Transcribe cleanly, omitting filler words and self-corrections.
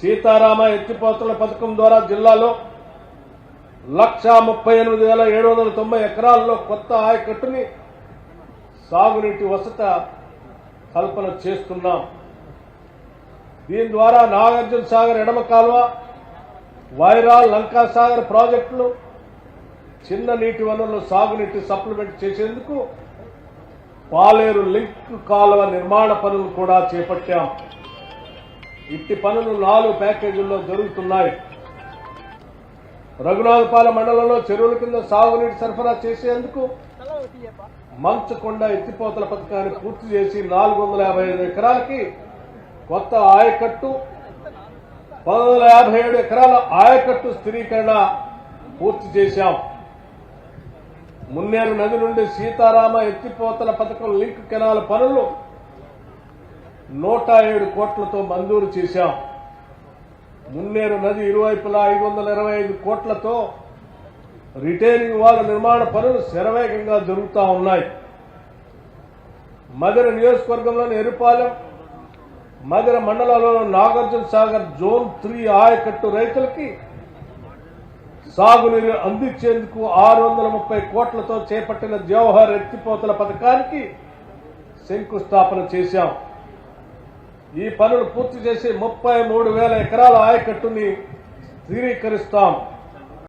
సీతారామ ఎత్తిపోతల పథకం ద్వారా జిల్లాలో 138,790 ఎకరాల్లో కొత్త ఆయకట్టుని సాగునీటి వసత కల్పన చేస్తున్నాం. దీని ద్వారా నాగార్జున సాగర్ ఎడమ కాలువ, వైరాల్, లంకా సాగర్ ప్రాజెక్టులు చిన్న నీటి వనరులు సాగునీటి సప్లిమెంట్ చేసేందుకు పాలేరు లింక్ కాలువ నిర్మాణ పనులు కూడా చేపట్టాం. ఇట్టి పనులు 4 ప్యాకేజీల్లో జరుగుతున్నాయి. రఘునాథపాలెం మండలంలో చెరువుల కింద సాగునీటి సరఫరా చేసేందుకు మంచకొండ ఎత్తిపోతల పథకాన్ని పూర్తి చేసి 455 ఎకరాలకి కొత్త ఆయకట్టు, 157 ఎకరాల ఆయకట్టు స్థిరీకరణ పూర్తి చేశాం. మున్నేరు నది నుండి సీతారామ ఎత్తిపోతల పథకం లింక్ కెనాల్ పనులు 107 కోట్లతో మంజూరు చేశాం. మున్నేరు నది ఇరువైపులా 525 కోట్లతో రిటైనింగ్ వాల్ నిర్మాణ పనులు శరవేగంగా జరుగుతూ ఉన్నాయి. మధిర నియోజకవర్గంలోని ఎరుపాలెం, మధిర మండలంలో నాగార్జున సాగర్ జోన్ 3 ఆయకట్టు రైతులకి సాగునీరు అందించేందుకు 630 కోట్లతో చేపట్టిన జవహర్ ఎత్తిపోతల పథకానికి శంకుస్థాపన చేశాం. ఈ పనులు పూర్తి చేసి 33,000 ఎకరాల ఆయకట్టుని స్థిరీకరిస్తాం.